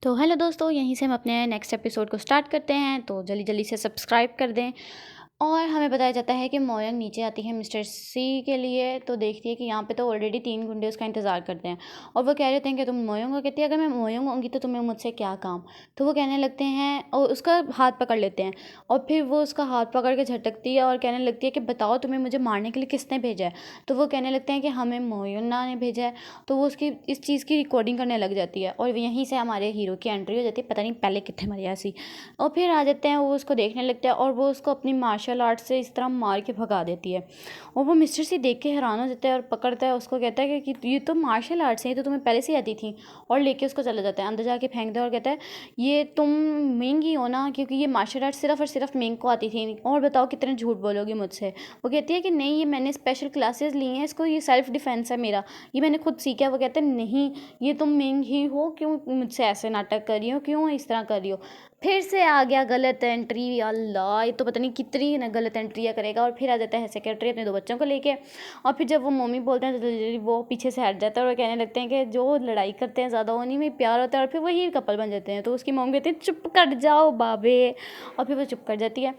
तो हेलो दोस्तों, यहीं से हम अपने नेक्स्ट एपिसोड को स्टार्ट करते हैं। तो जल्दी जल्दी से सब्सक्राइब कर दें। और हमें बताया जाता है कि मोयंग नीचे आती है मिस्टर सी के लिए, तो देखती है कि यहाँ पे तो ऑलरेडी 3 गुंडे उसका इंतज़ार करते हैं और वो कह रहे हैं कि तुम मोयंग हो। कहती है अगर मैं मोयंग होंगी तो तुम्हें मुझसे क्या काम। तो वो कहने लगते हैं और उसका हाथ पकड़ लेते हैं और फिर वो उसका हाथ पकड़ के झटकती है और कहने लगती है कि बताओ तुम्हें मुझे मारने के लिए किसने भेजा है। तो वो कहने लगते हैं कि हमें मोयन्ना ने भेजा है। तो वो उसकी इस चीज़ की रिकॉर्डिंग करने लग जाती है और यहीं से हमारे हीरो की एंट्री हो जाती है। पता नहीं पहले कितने मरे ऐसी। और फिर आ जाते हैं, वो उसको देखने लगता है और वो उसको अपनी मार्शल आर्ट से इस तरह मार के भगा देती है। और वो मिस्टर सी देख के हैरान हो जाता है और पकड़ता है उसको, कहता है कि ये तो मार्शल आर्ट्स है, ये तो तुम्हें पहले से आती थी। और लेके उसको चला जाता है, अंदर जाके फेंक दे और कहता है ये तुम मिंग ही हो ना, क्योंकि ये मार्शल आर्ट सिर्फ और सिर्फ मिंग को आती थी। और बताओ कितने झूठ बोलोगी मुझसे। वो कहती है कि नहीं, ये मैंने स्पेशल क्लासेस ली हैं, इसको ये सेल्फ डिफेंस है मेरा, ये मैंने खुद सीखा है। वो कहते हैं नहीं, ये तुम मिंग ही हो, क्यों मुझसे ऐसे नाटक कर रही हो, क्यों इस तरह कर रही हो। फिर से आ गया गलत एंट्री। अल्लाह, ये तो पता नहीं कितनी ना गलत एंट्रियाँ करेगा। और फिर आ जाता है सेक्रेटरी अपने 2 बच्चों को लेके। और फिर जब वो मम्मी बोलते हैं तो वो पीछे से हट जाता है और कहने लगते हैं कि जो लड़ाई करते हैं ज़्यादा उन्हीं में प्यार होता है। और फिर वही कपल बन जाते हैं। तो उसकी मम्मी कहती है चुप कर जाओ बाबे। और फिर वो चुप कर जाती है।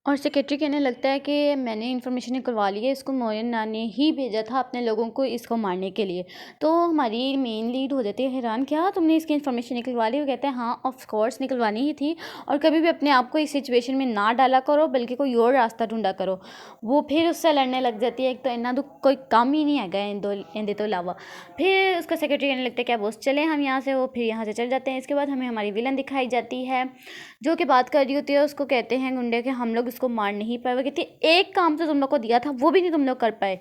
और सेक्रेटरी कहने लगता है कि मैंने इन्फॉर्मेशन निकलवा ली है, इसको मोयन्ना ने ही भेजा था अपने लोगों को इसको मारने के लिए। तो हमारी मेन लीड हो जाती है हैरान, क्या तुमने इसकी इन्फॉर्मेशन निकलवा ली। वो कहते हैं हाँ ऑफ कोर्स निकलवानी ही थी, और कभी भी अपने आप को इस सिचुएशन में ना डाला करो, बल्कि कोई और रास्ता ढूंढा करो। वो फिर उससे लड़ने लग जाती है। एक तो इन्ना तो कोई काम ही नहीं है इनके तो अलावा। फिर उसका सेक्रेटरी कहने लगता है क्या बॉस चले हम यहाँ से। वो फिर यहाँ से चल जाते हैं। इसके बाद हमें हमारी विलन दिखाई जाती है जो कि बात कर रही होती है। उसको कहते हैं गुंडे कि हम लोग इसको मार नहीं पाए। वो कहती है एक काम तो तुम लोग को दिया था, वो भी नहीं तुम लोग कर पाए।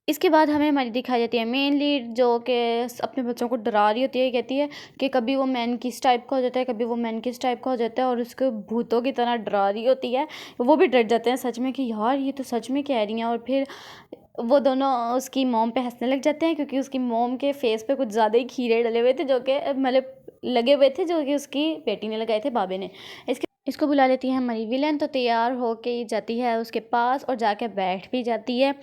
इसके बाद हमें हमारी दिखाई जाती है मेन लीड जो कि अपने बच्चों को डरा रही होती है। कहती है कि कभी वो मैन किस टाइप का हो जाता है, कभी वो मैन किस टाइप का हो जाता है, और उसको भूतों की तरह डरा रही होती है। वो भी डर जाते हैं सच में कि यार ये तो सच में कह रही हैं। और फिर वो दोनों उसकी मोम पे हंसने लग जाते हैं, क्योंकि उसकी मोम के फेस पे कुछ ज़्यादा ही खीरे डले हुए थे, जो कि मतलब लगे हुए थे, जो कि उसकी बेटी ने लगाए थे, बाबे ने। इसको बुला लेती है हमारी विलन। तो तैयार होके जाती है उसके पास और जाके बैठ भी जाती है।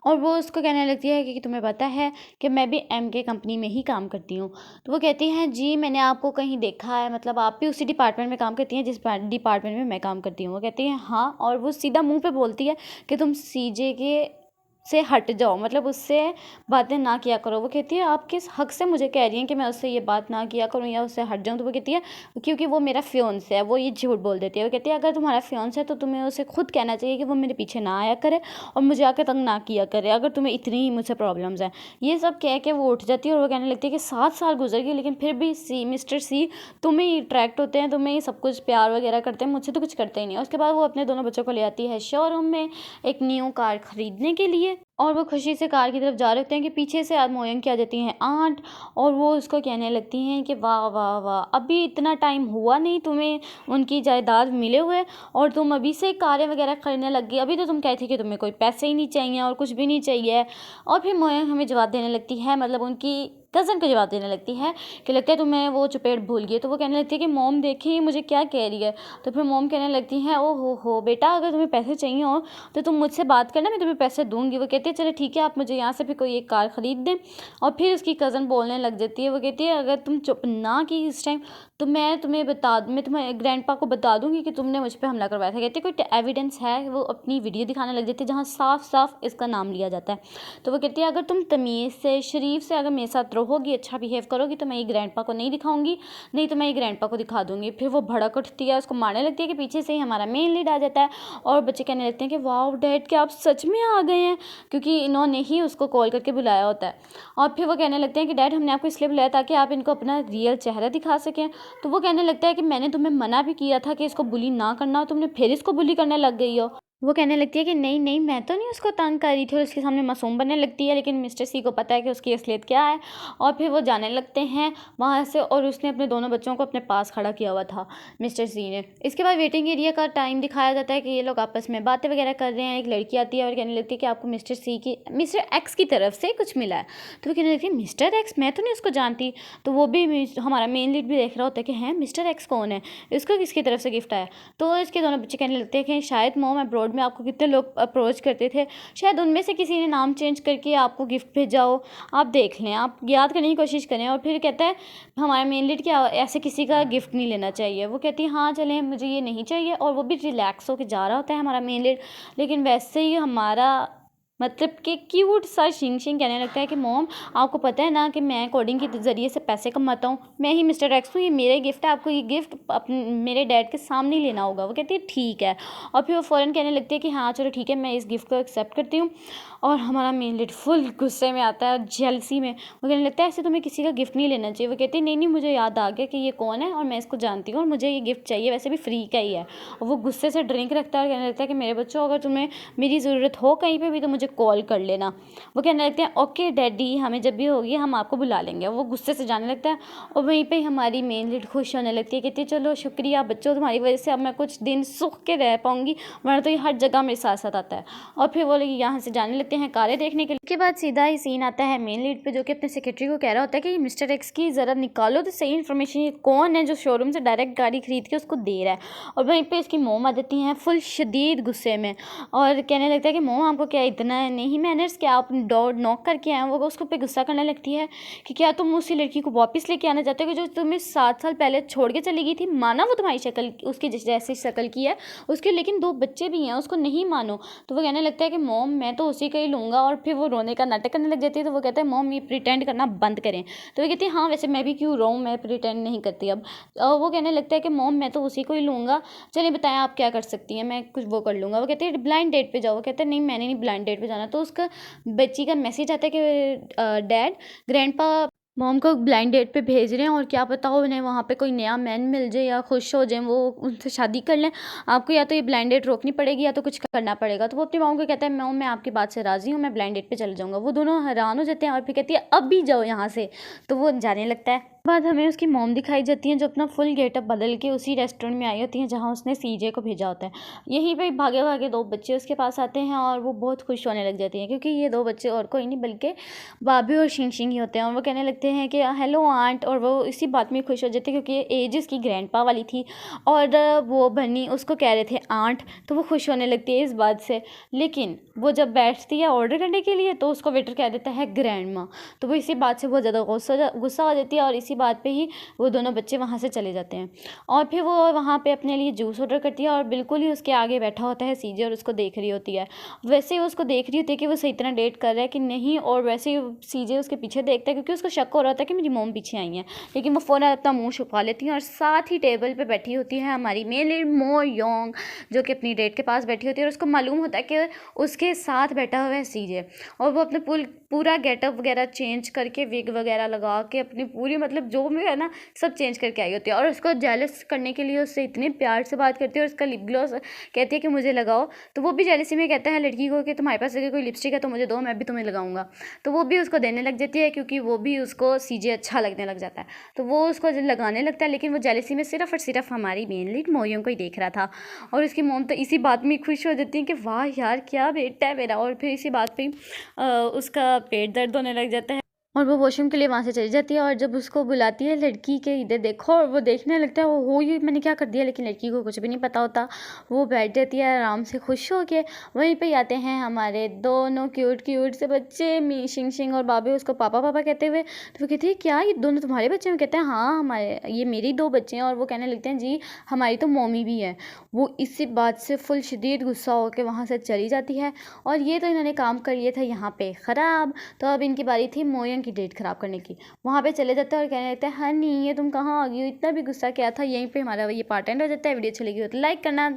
और वो उसको कहने लगती है कि तुम्हें पता है कि मैं भी MK कंपनी में ही काम करती हूँ। तो वो कहती हैं जी मैंने आपको कहीं देखा है, मतलब आप भी उसी डिपार्टमेंट में काम करती हैं जिस डिपार्टमेंट में मैं काम करती हूँ। वो कहती हैं हाँ, और वो सीधा मुंह पे बोलती है कि तुम CJ के से हट जाओ, मतलब उससे बातें ना किया करो। वो कहती है आप किस हक से मुझे कह रही हैं कि मैं उससे ये बात ना किया करूँ या उससे हट जाऊँ। तो वो कहती है क्योंकि वो मेरा फियोन्स है। वो ये झूठ बोल देती है। वो कहती है अगर तुम्हारा फियोन्स है तो तुम्हें उसे खुद कहना चाहिए कि वो मेरे पीछे ना आया करे और मुझे आकर तंग ना किया करे, अगर तुम्हें इतनी ही मुझसे प्रॉब्लम्स हैं। ये सब कह के वो उठ जाती है और वो कहने लगती है कि 7 साल गुजर गए लेकिन फिर भी मिस्टर सी तुम्हें ही अट्रैक्ट होते हैं, तुम्हें ही सब कुछ प्यार वगैरह करते हैं, मुझसे तो कुछ करते ही नहीं। उसके बाद वो अपने दोनों बच्चों को ले आती है शोरूम में एक न्यू कार खरीदने के लिए। और वो खुशी से कार की तरफ जा रहे होते हैं कि पीछे से मोयंग की आ जाती हैं आंट। और वो उसको कहने लगती हैं कि वाह वाह वाह, अभी इतना टाइम हुआ नहीं तुम्हें उनकी जायदाद मिले हुए और तुम अभी से कारें वगैरह खरीदने लग गई। अभी तो तुम कहती कि तुम्हें कोई पैसे ही नहीं चाहिए और कुछ भी नहीं चाहिए। और फिर मोयंग हमें जवाब देने लगती है, मतलब उनकी कज़न को जवाब देने लगती है कि लगता है तुम्हें वो चपेट भूल गई। तो वो कहने लगती है कि मोम देखी मुझे क्या कह रही है। तो फिर मोम कहने लगती है ओ हो बेटा, अगर तुम्हें पैसे चाहिए हो तो तुम मुझसे बात करना, मैं तुम्हें पैसे दूंगी। वो कहती है चलो ठीक है, आप मुझे यहाँ से भी कोई एक कार ख़रीद दें। और फिर उसकी कज़न बोलने लग जाती है। वो कहती है अगर तुम चुप ना की इस टाइम तो मैं तुम्हारे ग्रैंडपा को बता दूंगी कि तुमने मुझ पर हमला करवाया था। कहती है कोई एविडेंस है। वो अपनी वीडियो दिखाने लग जाती है जहाँ साफ साफ इसका नाम लिया जाता है। तो वो कहती है अगर तुम तमीज़ से शरीफ से अगर मेरे साथ रहोगी, अच्छा बिहेव करोगी, तो मैं ये ग्रैंडपा को नहीं दिखाऊंगी, नहीं तो मैं ये ग्रैंडपा को दिखा दूंगी। फिर वो भड़क उठती है, उसको मारने लगती है कि पीछे से ही हमारा मेन लीड आ जाता है। और बच्चे कहने लगते हैं कि वाह डैड क्या आप सच में आ गए हैं, क्योंकि इन्होंने ही उसको कॉल करके बुलाया होता है। और फिर वो कहने लगते हैं कि डैड हमने आपको इसलिए बुलाया ताकि आप इनको अपना रियल चेहरा दिखा सकें। तो वो कहने लगता है कि मैंने तुम्हें मना भी किया था कि इसको बुली ना करना, तुमने फिर इसको बुली करने लग गई हो। वो कहने लगती है कि नहीं नहीं, मैं तो नहीं उसको तंग कर रही थी, और उसके सामने मासूम बनने लगती है। लेकिन मिस्टर सी को पता है कि उसकी असलियत क्या है। और फिर वो जाने लगते हैं वहाँ से, और उसने अपने दोनों बच्चों को अपने पास खड़ा किया हुआ था मिस्टर सी ने। इसके बाद वेटिंग एरिया का टाइम दिखाया जाता है कि ये लोग आपस में बातें वगैरह कर रहे हैं। एक लड़की आती है और कहने लगती है कि आपको मिस्टर एक्स की तरफ से कुछ मिला है। तो वो कहने लगती है मिस्टर एक्स, मैं तो नहीं उसको जानती। तो वो भी हमारा मेन लीड भी देख रहा होता है कि हैं मिस्टर एक्स कौन है, इसको किसकी तरफ से गिफ्ट आया। तो इसके दोनों बच्चे कहने लगते हैं कि शायद मोम अब्रॉड बोर्ड में आपको कितने लोग अप्रोच करते थे, शायद उनमें से किसी ने नाम चेंज करके आपको गिफ्ट भेजा हो। आप देख लें, आप याद करने की कोशिश करें। और फिर कहता है हमारा मेन लीड क्या ऐसे किसी का गिफ्ट नहीं लेना चाहिए। वो कहती है हाँ चलें, मुझे ये नहीं चाहिए, और वो भी रिलैक्स होकर जा रहा होता है हमारा मेन लीड। लेकिन वैसे ही हमारा मतलब कि क्यूट सा शिंग शिंग कहने लगता है कि मॉम आपको पता है ना कि मैं कोडिंग के ज़रिए से पैसे कमाता हूँ, मैं ही मिस्टर एक्स हूँ, ये मेरे गिफ्ट है, आपको ये गिफ्ट मेरे डैड के सामने ही लेना होगा। वो कहती है ठीक है, और फिर वो फ़ौरन कहने लगती है कि हाँ चलो ठीक है, मैं इस गिफ्ट को एक्सेप्ट करती हूँ। और हमारा मेन लीड फुल गुस्से में आता है, जेलसी में। वो कहने लगता है ऐसे तुम्हें किसी का गिफ्ट नहीं लेना चाहिए। वो कहती है नहीं नहीं, मुझे याद आ गया कि ये कौन है और मैं इसको जानती हूँ और मुझे ये गिफ्ट चाहिए, वैसे भी फ्री का ही है। और वो गुस्से से ड्रिंक रखता है और कहने लगता है कि मेरे बच्चों अगर तुम्हें मेरी ज़रूरत हो कहीं पर भी तो मुझे कॉल कर लेना। वो कहने लगते हैं ओके डैडी, हमें जब भी होगी हम आपको बुला लेंगे। वो गुस्से से जाने लगता है और वहीं पे हमारी मेन लीड खुश होने लगती है, कहती है चलो शुक्रिया बच्चों, तुम्हारी वजह से अब मैं कुछ दिन सुख के रह पाऊंगी, वरना तो ये हर जगह मेरे साथ साथ आता है। और फिर वो लोग यहाँ से जाने लगते हैं कारे देखने के लिए। उसके बाद सीधा ही सीन आता है मेन लीड पे, जो कि अपने सेक्रेटरी को कह रहा होता है कि मिस्टर एक्स की ज़रा निकालो तो सही इन्फॉर्मेशन, ये कौन है जो शोरूम से डायरेक्ट गाड़ी खरीद के उसको दे रहा है। और वहीं पर इसकी मोम आ जाती हैं फुल शदीद गुस्से में और कहने लगता है कि मोम आपको क्या इतना नहीं मैनर्स, क्या आप डोर नॉक करके आए। वो उसको पे गुस्सा करने लगती है कि क्या तुम उसी लड़की को वापस लेके आना चाहते हो कि जो तुम्हें 7 साल पहले छोड़ के चली गई थी। माना वो तुम्हारी शक्ल उसकी जैसी शक्ल की है उसके, लेकिन 2 बच्चे भी हैं, उसको नहीं मानो। तो वो कहने लगता है कि मॉम मैं तो उसी का ही लूँगा। और फिर वो रोने का नाटक करने लग जाती है। तो वो कहता है मॉम ये प्रिटेंड करना बंद करें। तो वो कहती है हाँ वैसे मैं भी क्यों रोऊँ, मैं प्रिटेंड नहीं करती अब। वो कहने लगता है कि मॉम मैं तो उसी को ही लूँगा, चलिए बताएं आप क्या कर सकती हैं, मैं कुछ वो कर लूँगा। वो कहती है ब्लाइंड डेट पे जाओ। वो कहता है नहीं मैंने नहीं ब्लाइंड डेट पे जाना। तो उसका बच्ची का मैसेज आता है कि डैड ग्रैंडपा मॉम को ब्लाइंड डेट पे भेज रहे हैं और क्या पता हो उन्हें वहाँ पे कोई नया मैन मिल जाए या खुश हो जाए, वो उनसे शादी कर लें। आपको या तो ये ब्लाइंड डेट रोकनी पड़ेगी या तो कुछ करना पड़ेगा। तो वो अपनी मॉम को कहता है मॉम मैं आपकी बात से राज़ी हूँ, मैं ब्लाइंड डेट पे चले जाऊँगा। वो दोनों हैरान हो जाते हैं और फिर कहती है अब भी जाओ यहाँ से। तो वो जाने लगता है। बाद हमें उसकी मॉम दिखाई जाती है जो अपना फुल गेटअप बदल के उसी रेस्टोरेंट में आई होती हैं जहाँ उसने सीजे को भेजा होता है। यहीं पे भागे भागे 2 बच्चे उसके पास आते हैं और वो बहुत खुश होने लग जाती हैं क्योंकि ये 2 बच्चे और कोई नहीं बल्कि बाबी और शिंग शिंग ही होते हैं। और वो कहने लगते हैं कि हेलो आंट, और वो इसी बात में खुश हो जाते हैं क्योंकि एज उसकी ग्रैंडपा वाली थी और वो बनी उसको कह रहे थे आंट। तो वो खुश होने लगती है इस बात से। लेकिन वो जब बैठती है ऑर्डर करने के लिए तो उसको वेटर कह देता है ग्रैंड माँ। तो वो इसी बात से बहुत ज़्यादा गुस्सा हो जाती है और इसी बात पे ही वो दोनों बच्चे वहाँ से चले जाते हैं। और फिर वो वहाँ पे अपने लिए जूस ऑर्डर करती है और बिल्कुल ही उसके आगे बैठा होता है सीजे और उसको देख रही होती है। वैसे ही उसको देख रही होती है कि वो सही तरह डेट कर रहा है कि नहीं, और वैसे ही सीजे उसके पीछे देखता है क्योंकि उसको शक हो रहा था कि मेरी मोम पीछे आई है। लेकिन वो फ़ौरन अपना मुँह छुपा लेती है और साथ ही टेबल पर बैठी होती है हमारी मेन लीड मो योंग, जो कि अपनी डेट के पास बैठी होती है। और उसको मालूम होता है कि उसके साथ बैठा हुआ है सीजे, और वो अपने पूरा गेटअप वगैरह चेंज करके विग वगैरह लगा के अपनी पूरी मतलब जो भी है ना सब चेंज करके आई होती है। और उसको जेलस करने के लिए उससे इतने प्यार से बात करती है और उसका लिप ग्लॉस कहती है कि मुझे लगाओ। तो वो भी जेलसी में कहता है लड़की को कि तुम्हारे पास अगर कोई लिपस्टिक है तो मुझे दो, मैं भी तुम्हें लगाऊंगा। तो वो भी उसको देने लग जाती है क्योंकि वो भी उसको सीजे अच्छा लगने लग जाता है। तो वो उसको लगाने लगता है, लेकिन वो जेलसी में सिर्फ और सिर्फ हमारी मेन लीड मोयों को ही देख रहा था। और उसकी मोम तो इसी बात में खुश हो जाती है कि वाह यार क्या बेटा है मेरा। और फिर इसी बात पर उसका पेट दर्द होने लग जाता है और वो वॉशरूम के लिए वहाँ से चली जाती है। और जब उसको बुलाती है लड़की के इधर देखो, और वो देखने लगता है वो हो ये मैंने क्या कर दिया, लेकिन लड़की को कुछ भी नहीं पता होता। वो बैठ जाती है आराम से खुश हो के। वहीं पे आते हैं हमारे दोनों क्यूट क्यूट से बच्चे शिंग शिंग और बाबे उसको पापा पापा कहते हुए। तो वो कहते हैं क्या ये दोनों तुम्हारे बच्चे हैं? कहते हैं हाँ हमारे, ये मेरी 2 बच्चे हैं। और वो कहने लगते हैं जी हमारी तो मम्मी भी है। वो इसी बात से फुल शदीद गुस्सा होकर वहाँ से चली जाती है। और ये तो इन्होंने काम कर लिया था यहाँ पे ख़राब, तो अब इनकी बारी थी मोयन की डेट ख़राब करने की। वहाँ पे चले जाते हैं और कहने लगते हैं हनी ये तुम कहाँ आ गई हो, इतना भी गुस्सा क्या था। यहीं पे हमारा ये पार्ट एंड हो जाता है। वीडियो अच्छी लगी हो तो लाइक करना।